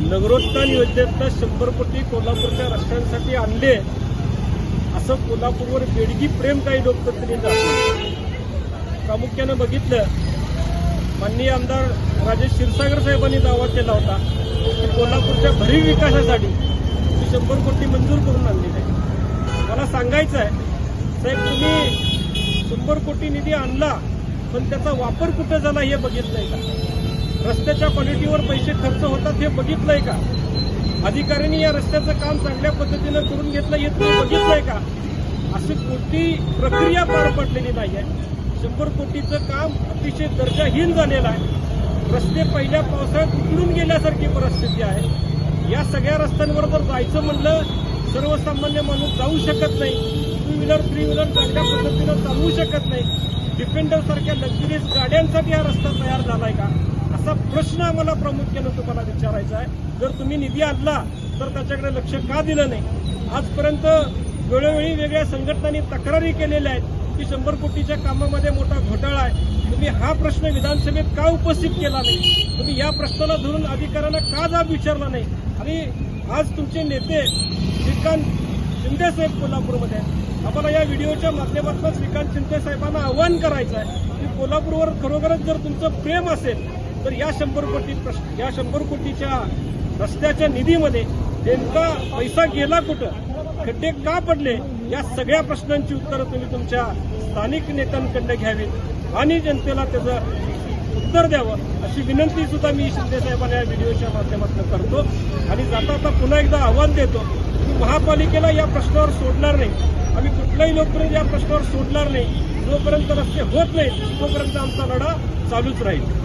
नगरोत्थान योजनेतनं 100 कोटी कोल्हापूरच्या रस्त्यांसाठी आणले, असं कोल्हापूरवर बेडगी प्रेम काही लोकप्रतिनिधी दाखवले. प्रामुख्यानं बघितलं, माननीय आमदार राजेश क्षीरसागर साहेबांनी दावा केला होता की कोल्हापूरच्या भरीव विकासासाठी 100 कोटी मंजूर करून आणलेले आहे. मला सांगायचं आहे साहेब, तुम्ही 100 कोटी निधी आणला, पण त्याचा वापर कुठं झाला हे बघितलंय का? रस्त्याच्या क्वालिटीवर पैसे खर्च होतात हे बघितलंय का? अधिकाऱ्यांनी या रस्त्याचं काम चांगल्या पद्धतीनं करून घेतलं हे तुम्ही बघितलंय का? अशी कोणती प्रक्रिया पार पडलेली नाही आहे. 100 कोटीचं काम अतिशय दर्जाहीन झालेलं आहे. रस्ते पहिल्या पावसाळ्यात उकळून गेल्यासारखी परिस्थिती आहे. या सगळ्या रस्त्यांवर जर जायचं म्हणलं, सर्वसामान्य माणूस जाऊ शकत नाही. 2 व्हीलर 3 व्हीलर चांगल्या पद्धतीनं चालवू शकत नाही. डिफेंडर सारख्या लक्झरीज गाड्यांसाठी हा रस्ता तयार झालाय का, असा प्रश्न आम्हाला प्रामुख्यानं तुम्हाला विचारायचा आहे. जर तुम्ही निधी आणला तर त्याच्याकडे लक्ष का दिलं नाही? आजपर्यंत वेळोवेळी वेगळ्या संघटनांनी तक्रारी केलेल्या आहेत की 100 कोटीच्या कामामध्ये मोठा घोटाळा आहे. तुम्ही हा प्रश्न विधानसभेत का उपस्थित केला नाही? तुम्ही या प्रश्नाला धरून अधिकाऱ्यांना का जाब विचारला नाही? आणि आज तुमचे नेते श्रीकांत शिंदे साहेब कोल्हापूरमध्ये आहेत. आम्हाला या व्हिडिओच्या माध्यमातून श्रीकांत शिंदे साहेबांना आवाहन करायचं आहे की कोल्हापूरवर खरोखरच जर तुमचं प्रेम असेल तर या 100 कोटीच्या रस्त्याच्या निधीमध्ये नेमका पैसा गेला कुठं, खड्डे का पडले, या सगळ्या प्रश्नांची उत्तरं तुम्ही तुमच्या स्थानिक नेत्यांकडनं घ्यावीत आणि जनतेला त्याचं उत्तर द्यावं, अशी विनंती सुद्धा मी शिंदे साहेबांना या व्हिडिओच्या माध्यमातून करतो. आणि जाता पुन्हा एकदा आव्हान देतो की महापालिकेला या प्रश्नावर सोडणार नाही. आम्ही कुठलाही लोकप्रतिनिधी या प्रश्नावर सोडणार नाही. जोपर्यंत रस्ते होत नाही तोपर्यंत आमचा लढा चालूच राहील.